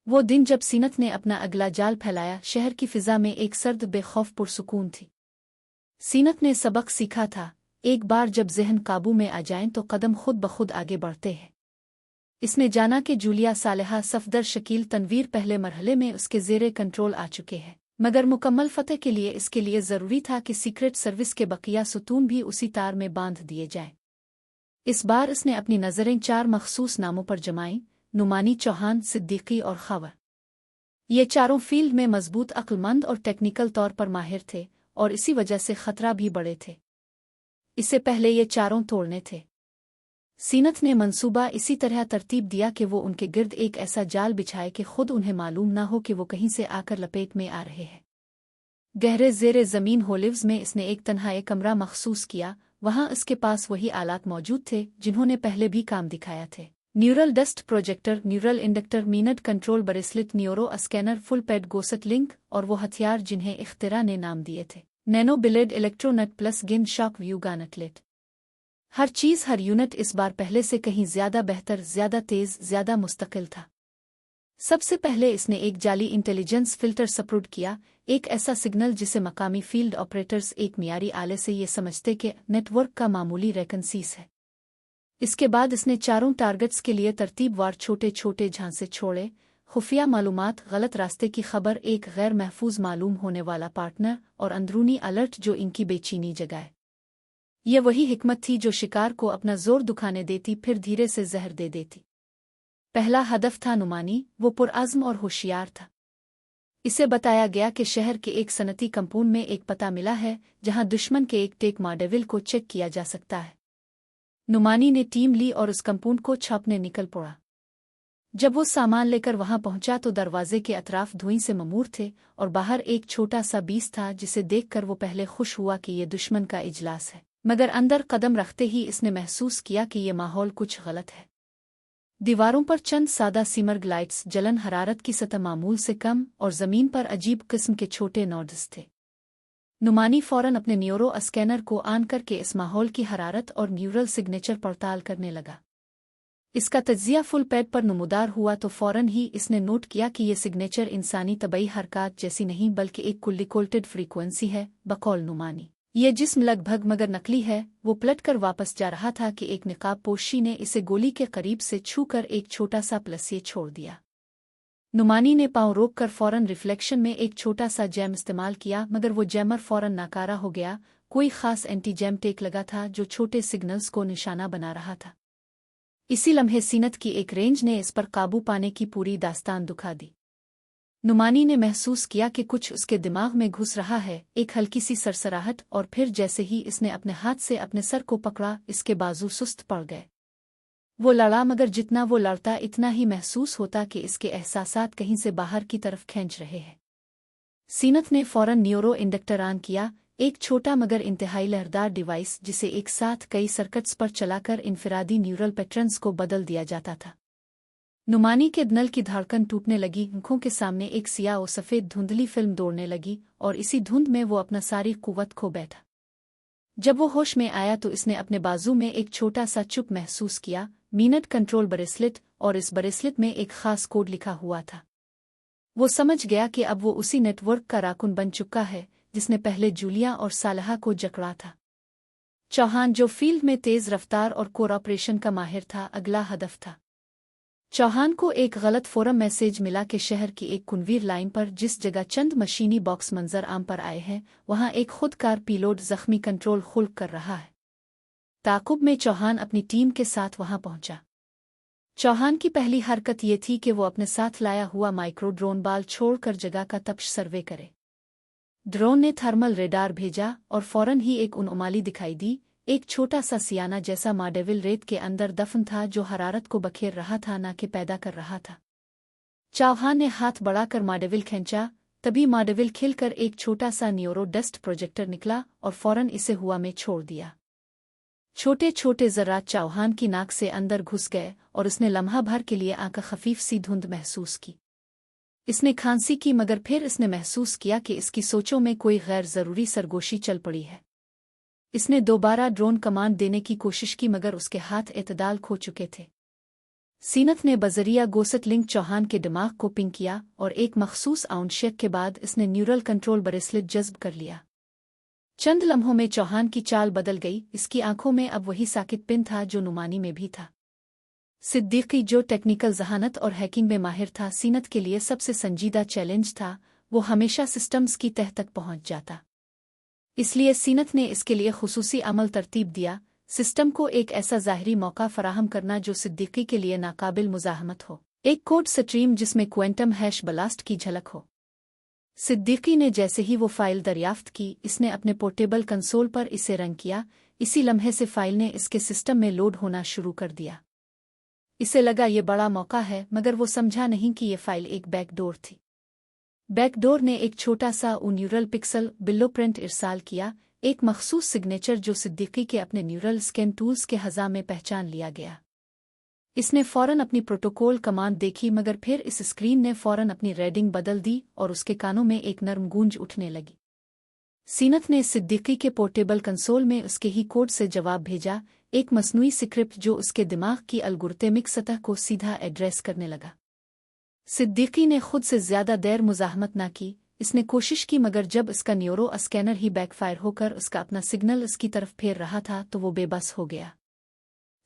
वो दिन जब सीनत ने अपना अगला जाल फैलाया, शहर की फिजा में एक सर्द बेखौफ पुरसुकून थी। सीनत ने सबक सीखा था, एक बार जब ज़हन काबू में आ जाएं तो कदम खुद ब खुद आगे बढ़ते हैं। इसने जाना कि जूलिया सालेहा सफदर शकील तनवीर पहले मरहले में उसके ज़ेरे कंट्रोल आ चुके हैं, मगर मुकम्मल फतह के लिए इसके लिए ज़रूरी था कि सीक्रेट सर्विस के बकिया सुतून भी उसी तार में बांध दिए जाएं। इस बार इसने अपनी नज़रें 4 मखसूस नामों पर जमाईं: नुमानी, चौहान, सिद्दीकी और खबर। ये चारों फील्ड में मजबूत, अक्लमंद और टेक्निकल तौर पर माहिर थे, और इसी वजह से खतरा भी बड़े थे। इससे पहले ये चारों तोड़ने थे। सीनत ने मंसूबा इसी तरह तरतीब दिया कि वो उनके गिर्द एक ऐसा जाल बिछाए कि खुद उन्हें मालूम न हो कि वो कहीं से आकर लपेट में आ रहे हैं। गहरे ज़ेरे ज़मीन होलिव्स में इसने एक तन्हा कमरा मखसूस किया। वहाँ इसके पास वही आलात मौजूद थे जिन्होंने पहले भी काम दिखाया थे: neural dust projector, neural inductor, mind control bracelet, neuro scanner, full pad ghost link, और वो हथियार जिन्हें इख्तिरा ने नाम दिए थे: nano blade, electronet plus gun, shock view gauntlet. हर चीज़, हर यूनिट इस बार पहले से कहीं ज़्यादा बेहतर, ज़्यादा तेज़, ज़्यादा मुस्तकिल था। सबसे पहले इसने एक जाली इंटेलिजेंस फ़िल्टर सप्रुड किया, एक ऐसा सिग्नल जिसे मकामी फील्ड ऑपरेटर्स एक मियारी आले से ये समझते कि नेटवर्क का मामूली रेकनसीस है। इसके बाद इसने चारों टारगेट्स के लिए तरतीबवार छोटे छोटे झांसे छोड़े: खुफिया मालूमात, गलत रास्ते की खबर, एक गैर महफूज मालूम होने वाला पार्टनर, और अंदरूनी अलर्ट जो इनकी बेचैनी जगाए। यह वही हिकमत थी जो शिकार को अपना जोर दुखाने देती, फिर धीरे से जहर दे देती। पहला हदफ था नुमानी। वो पुरआज़्म और होशियार था। इसे बताया गया कि शहर के एक सनती कंपाउंड में एक पता मिला है जहां दुश्मन के एक टेक मॉडेविल को चेक किया जा सकता है। नुमानी ने टीम ली और उस कंपाउंड को छापने निकल पड़ा। जब वो सामान लेकर वहां पहुंचा तो दरवाजे के अतराफ धुएं से ममूर थे और बाहर एक छोटा सा बीस था, जिसे देखकर वो पहले खुश हुआ कि ये दुश्मन का इजलास है, मगर अंदर कदम रखते ही इसने महसूस किया कि ये माहौल कुछ गलत है। दीवारों पर चंद सादा सिमर्ग लाइट्स, जलन, हरारत की सतह मामूल से कम, और ज़मीन पर अजीब किस्म के छोटे नोड्स थे। नुमानी फौरन अपने न्यूरो स्कैनर को ऑन करके इस माहौल की हरारत और न्यूरल सिग्नेचर पड़ताल करने लगा। इसका तज्जिया फुल पैड पर नमूदार हुआ तो फौरन ही इसने नोट किया कि ये सिग्नेचर इंसानी तबई हरकत जैसी नहीं बल्कि एक कुल्लिकोल्टेड फ्रीक्वेंसी है। बकौल नुमानी, ये जिस्म लगभग मगर नकली है। वो पलट कर वापस जा रहा था कि एक निकाब पोशी ने इसे गोली के करीब से छूकर एक छोटा सा प्लसिए छोड़ दिया। नुमानी ने पांव रोक कर फौरन रिफ्लेक्शन में एक छोटा सा जैम इस्तेमाल किया, मगर वो जैमर फौरन नाकारा हो गया। कोई खास एंटी जैम टेक लगा था जो छोटे सिग्नल्स को निशाना बना रहा था। इसी लम्हे सीनत की एक रेंज ने इस पर काबू पाने की पूरी दास्तान दुखा दी। नुमानी ने महसूस किया कि कुछ उसके दिमाग में घुस रहा है, एक हल्की सी सरसराहट, और फिर जैसे ही इसने अपने हाथ से अपने सर को पकड़ा, इसके बाजू सुस्त पड़ गए। वो लड़ा, मगर जितना वो लड़ता इतना ही महसूस होता कि इसके एहसासात कहीं से बाहर की तरफ खींच रहे हैं। सीनत ने फौरन न्यूरो इंडक्टर ऑन किया, एक छोटा मगर इंतहाई लहरदार डिवाइस जिसे एक साथ कई सर्किट्स पर चलाकर इनफिरादी न्यूरल पैटर्न्स को बदल दिया जाता था। नुमानी के दिल की धड़कन टूटने लगी। आंखों के सामने एक सियाह और सफ़ेद धुंधली फिल्म दौड़ने लगी, और इसी धुंध में वो अपना सारी कुव्वत खो बैठा। जब वो होश में आया तो इसने अपने बाजू में एक छोटा सा चुप महसूस किया: मीनट कंट्रोल ब्रेसलेट, और इस ब्रेसलेट में एक खास कोड लिखा हुआ था। वो समझ गया कि अब वो उसी नेटवर्क का राकुन बन चुका है जिसने पहले जूलिया और सालहा को जकड़ा था। चौहान, जो फील्ड में तेज़ रफ्तार और कोऑपरेशन का माहिर था, अगला हदफ था। चौहान को एक गलत फोरम मैसेज मिला कि शहर की एक कुनवीर लाइन पर जिस जगह चंद मशीनी बॉक्स मंजर आम पर आए हैं, वहां एक खुदकार पिलोट जख्मी कंट्रोल खुल्क कर रहा है। ताकुब में चौहान अपनी टीम के साथ वहां पहुंचा। चौहान की पहली हरकत ये थी कि वो अपने साथ लाया हुआ माइक्रो ड्रोन बाल छोड़कर जगह का तप्श सर्वे करे। ड्रोन ने थर्मल रेडार भेजा और फौरन ही एक उनमाली दिखाई दी। एक छोटा सा सियाना जैसा मॉडेविल रेत के अंदर दफन था जो हरारत को बखेर रहा था, ना कि पैदा कर रहा था। चौहान ने हाथ बढ़ाकर मॉडेविल खींचा, तभी मॉडेविल खिलकर एक छोटा सा न्यूरो डस्ट प्रोजेक्टर निकला और फौरन इसे हवा में छोड़ दिया। छोटे छोटे ज़रात चौहान की नाक से अंदर घुस गए और उसने लम्हा भर के लिए आंख खफीफ सी धुंध महसूस की। इसने खांसी की, मगर फिर इसने महसूस किया कि इसकी सोचों में कोई गैर ज़रूरी सरगोशी चल पड़ी है। इसने दोबारा ड्रोन कमांड देने की कोशिश की, मगर उसके हाथ एतदाल खो चुके थे। सीनत ने बजरिया गोसत लिंक चौहान के दिमाग को पिंग किया और एक मखसूस आउंडशेक के बाद इसने न्यूरल कंट्रोल ब्रेसलेट जज्ब कर लिया। चंद लम्हों में चौहान की चाल बदल गई। इसकी आंखों में अब वही साकित पिन था जो नुमानी में भी था। सिद्दीकी, जो टेक्निकल जहानत और हैकिंग में माहिर था, सीनत के लिए सबसे संजीदा चैलेंज था। वो हमेशा सिस्टम्स की तह तक पहुंच जाता। इसलिए सीनत ने इसके लिए खुसूसी अमल तरतीब दिया, सिस्टम को एक ऐसा ज़ाहिरी मौका फराहम करना जो सिद्दीकी के लिए नाकाबिल मुज़ाहमत हो, एक कोड स्ट्रीम जिसमें क्वेंटम हैश ब्लास्ट की झलक हो। सिद्दीकी ने जैसे ही वो फाइल दरियाफ्त की, इसने अपने पोर्टेबल कंसोल पर इसे रन किया। इसी लम्हे से फाइल ने इसके सिस्टम में लोड होना शुरू कर दिया। इसे लगा ये बड़ा मौका है, मगर वो समझा नहीं कि ये फाइल एक बैकडोर थी। बैकडोर ने एक छोटा सा न्यूरल पिक्सल बिल्लोप्रिंट इरसाल किया, एक मखसूस सिग्नेचर जो सिद्दीकी के अपने न्यूरल स्कैन टूल्स के हज़ा में पहचान लिया गया। इसने फ़ौरन अपनी प्रोटोकॉल कमांड देखी, मगर फिर इस स्क्रीन ने फ़ौरन अपनी रीडिंग बदल दी और उसके कानों में एक नरम गूंज उठने लगी। सीनत ने सिद्दीकी के पोर्टेबल कंसोल में उसके ही कोड से जवाब भेजा, एक मसनूई स्क्रिप्ट जो उसके दिमाग की अलगोरिथमिक सतह को सीधा एड्रेस करने लगा। सिद्दीकी ने खुद से ज़्यादा देर मुज़ाहमत ना की। इसने कोशिश की, मगर जब इसका न्यूरो स्कैनर ही बैकफायर होकर उसका अपना सिग्नल इसकी तरफ फेर रहा था तो वो बेबस हो गया।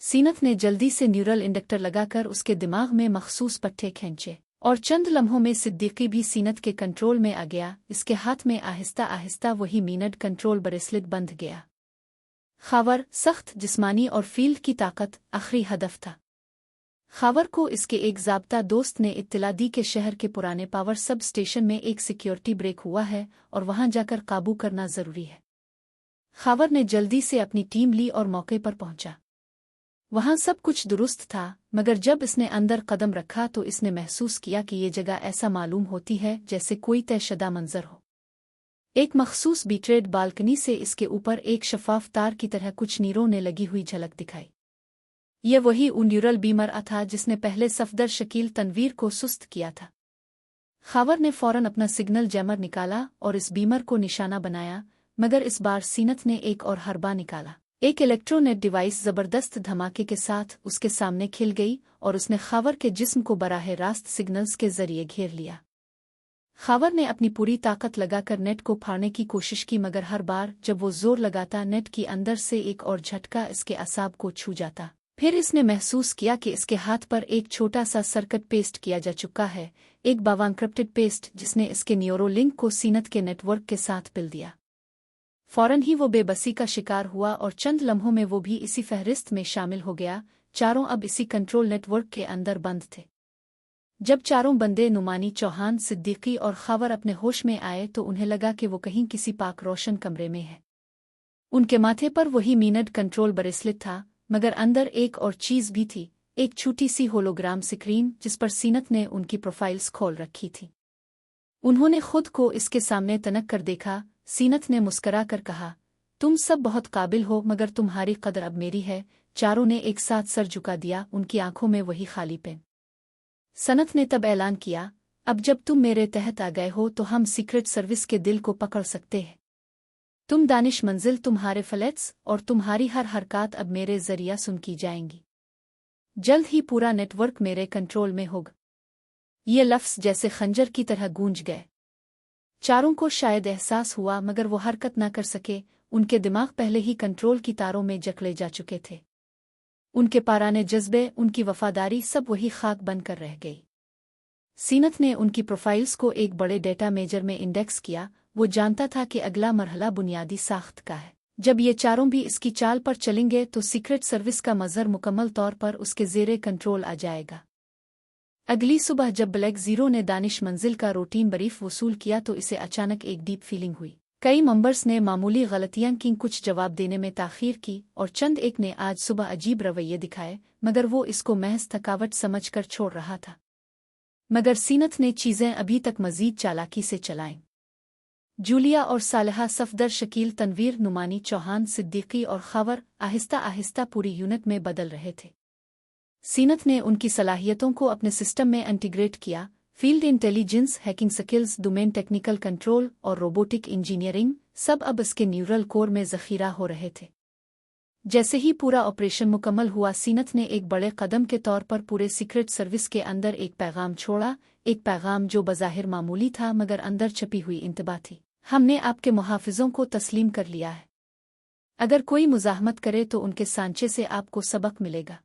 सीनत ने जल्दी से न्यूरल इंडक्टर लगाकर उसके दिमाग में मखसूस पट्टे खींचे और चंद लम्हों में सिद्दीकी भी सीनत के कंट्रोल में आ गया। इसके हाथ में आहिस्ता आहिस्ता वही मीनट कंट्रोल ब्रेसलेट बंध गया। खावर, सख्त जिस्मानी और फील्ड की ताकत आखिरी हदफ था। खावर को इसके एक ज़ाब्ता दोस्त ने इत्तला दी कि शहर के पुराने पावर सब स्टेशन में एक सिक्योरिटी ब्रेक हुआ है और वहां जाकर काबू करना ज़रूरी है। खावर ने जल्दी से अपनी टीम ली और मौके पर पहुंचा। वहां सब कुछ दुरुस्त था, मगर जब इसने अंदर कदम रखा तो इसने महसूस किया कि ये जगह ऐसा मालूम होती है जैसे कोई तयशदा मंजर हो। एक मखसूस बीट्रेड बालकनी से इसके ऊपर एक शफाफ तार की तरह कुछ नीरों ने लगी हुई झलक दिखाई। यह वही न्यूरल बीमर था जिसने पहले सफदर शकील तनवीर को सुस्त किया था। खावर ने फौरन अपना सिग्नल जैमर निकाला और इस बीमर को निशाना बनाया, मगर इस बार सीनत ने एक और हरबा निकाला। एक इलेक्ट्रोनेट डिवाइस जबरदस्त धमाके के साथ उसके सामने खिल गई और उसने खावर के जिस्म को बराह रास्त सिग्नल्स के जरिए घेर लिया। खावर ने अपनी पूरी ताकत लगाकर नेट को फाड़ने की कोशिश की, मगर हर बार जब वो जोर लगाता, नेट की अंदर से एक और झटका इसके असाब को छू जाता। फिर इसने महसूस किया कि इसके हाथ पर एक छोटा सा सर्किट पेस्ट किया जा चुका है, एक बावांक्रिप्टेड पेस्ट जिसने इसके न्यूरो लिंक को सीनत के नेटवर्क के साथ पिल दिया। फौरन ही वो बेबसी का शिकार हुआ और चंद लम्हों में वो भी इसी फहरिस्त में शामिल हो गया। चारों अब इसी कंट्रोल नेटवर्क के अंदर बंद थे। जब चारों बंदे नुमानी, चौहान, सिद्दीकी और खावर अपने होश में आए तो उन्हें लगा कि वो कहीं किसी पाक रोशन कमरे में है। उनके माथे पर वही मीनट कंट्रोल ब्रेसलेट था, मगर अंदर एक और चीज़ भी थी, एक छोटी सी होलोग्राम स्क्रीन जिस पर सीनत ने उनकी प्रोफाइल्स खोल रखी थी। उन्होंने खुद को इसके सामने तनक कर देखा। सीनत ने मुस्करा कर कहा, तुम सब बहुत काबिल हो, मगर तुम्हारी कदर अब मेरी है। चारों ने एक साथ सर झुका दिया, उनकी आंखों में वही खालीपन। सनत ने तब ऐलान किया, अब जब तुम मेरे तहत आ गए हो तो हम सीक्रेट सर्विस के दिल को पकड़ सकते हैं। तुम दानिश मंजिल, तुम्हारे फ्लैट्स और तुम्हारी हर हरकत अब मेरे जरिया सुन की जाएंगी। जल्द ही पूरा नेटवर्क मेरे कंट्रोल में होगा। ये लफ्ज़ जैसे खंजर की तरह गूंज गए। चारों को शायद एहसास हुआ, मगर वो हरकत न कर सके। उनके दिमाग पहले ही कंट्रोल की तारों में जकड़े जा चुके थे। उनके पाराने जज्बे, उनकी वफादारी सब वही खाक बनकर रह गई। सीनत ने उनकी प्रोफाइल्स को एक बड़े डेटा मेजर में इंडेक्स किया। वो जानता था कि अगला मरहला बुनियादी साख्त का है। जब ये चारों भी इसकी चाल पर चलेंगे तो सीक्रेट सर्विस का मज़र मुकम्मल तौर पर उसके ज़ेरे कंट्रोल आ जाएगा। अगली सुबह जब ब्लैक ज़ीरो ने दानिश मंजिल का रूटीन ब्रीफ वसूल किया तो इसे अचानक एक डीप फीलिंग हुई। कई मेंबर्स ने मामूली गलतियां की, कुछ जवाब देने में ताख़ीर की और चंद एक ने आज सुबह अजीब रवैये दिखाए, मगर वो इसको महज थकावट समझकर छोड़ रहा था। मगर सीनत ने चीज़ें अभी तक मज़ीद चालाकी से चलाईं। जूलिया और सालेहा, सफदर, शकील, तनवीर, नुमानी, चौहान, सिद्दीकी और खावर आहिस्ता आहिस्ता पूरी यूनिट में बदल रहे थे। सीनत ने उनकी सलाहियतों को अपने सिस्टम में इंटीग्रेट किया। Field intelligence, hacking skills, domain technical control और रोबोटिक इंजीनियरिंग सब अब इसके न्यूरल कोर में ज़ख़ीरा हो रहे थे। जैसे ही पूरा ऑपरेशन मुकम्मल हुआ, सीनत ने एक बड़े कदम के तौर पर पूरे सीक्रेट सर्विस के अंदर एक पैगाम छोड़ा, एक पैगाम जो बज़ाहिर मामूली था मगर अंदर छपी हुई इंतबा थी। हमने आपके मुहाफिजों को तस्लीम कर लिया है। अगर कोई मुज़ाहमत करे तो उनके सांचे से आपको सबक मिलेगा।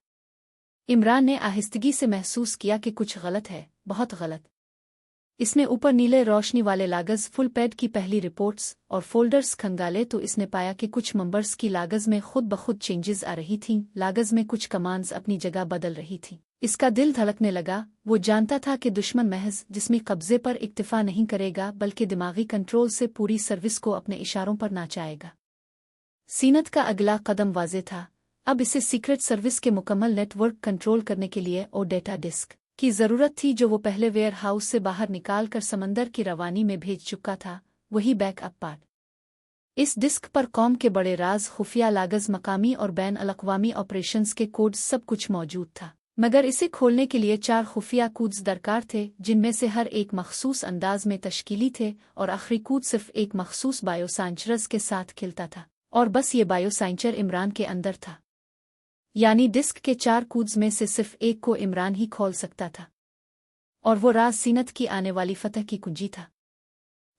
इमरान ने आहिस्तगी से महसूस किया कि कुछ गलत है, बहुत गलत। इसने ऊपर नीले रोशनी वाले लागज़ फुल पैड की पहली रिपोर्ट्स और फोल्डर्स खंगाले तो इसने पाया कि कुछ नंबर्स की लागज़ में खुद ब खुद चेंजेस आ रही थीं, लागज़ में कुछ कमांड्स अपनी जगह बदल रही थीं। इसका दिल धड़कने लगा। वो जानता था कि दुश्मन महज जिस्मी कब्जे पर इक्तिफा नहीं करेगा बल्कि दिमागी कंट्रोल से पूरी सर्विस को अपने इशारों पर नाचाएगा। सीनत का अगला कदम वाज़े था। अब इसे सीक्रेट सर्विस के मुकम्मल नेटवर्क कंट्रोल करने के लिए और डेटा डिस्क की ज़रूरत थी जो वो पहले वेयर हाउस से बाहर निकाल कर समंदर की रवानी में भेज चुका था, वही बैकअप पार्ट। इस डिस्क पर कौम के बड़े राज, खुफिया लागज़, मकामी और बैन अल-अक़वामी ऑपरेशंस के कोड्स सब कुछ मौजूद था, मगर इसे खोलने के लिए 4 खुफिया कोड्स दरकार थे, जिनमें से हर एक मखसूस अंदाज में तश्कीली थे और आखिरी कोड सिर्फ एक मखसूस बायोसाइंचर्स के साथ खिलता था, और बस ये बायोसाइंचर इमरान के अंदर था। यानी डिस्क के 4 कोड्स में से सिर्फ एक को इमरान ही खोल सकता था, और वो राज सीनत की आने वाली फतह की कुंजी था।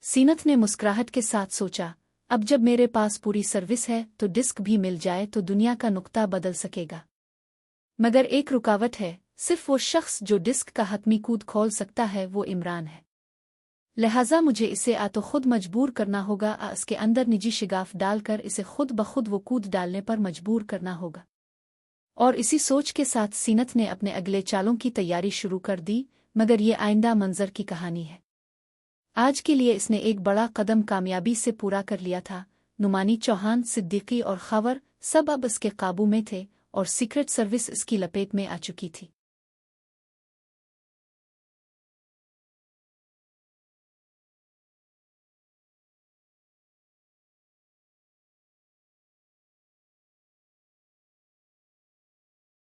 सीनत ने मुस्कुराहट के साथ सोचा, अब जब मेरे पास पूरी सर्विस है तो डिस्क भी मिल जाए तो दुनिया का नुक्ता बदल सकेगा। मगर एक रुकावट है, सिर्फ वो शख्स जो डिस्क का हतमी कोड खोल सकता है वो इमरान है। लिहाजा मुझे इसे आ तो खुद मजबूर करना होगा, इसके अंदर निजी शिगाफ डालकर इसे खुद ब खुद वो कोड डालने पर मजबूर करना होगा। और इसी सोच के साथ सीनत ने अपने अगले चालों की तैयारी शुरू कर दी, मगर ये आइंदा मंजर की कहानी है। आज के लिए इसने एक बड़ा कदम कामयाबी से पूरा कर लिया था। नुमानी, चौहान, सिद्दीकी और खबर सब अब इसके काबू में थे और सीक्रेट सर्विस इसकी लपेट में आ चुकी थी।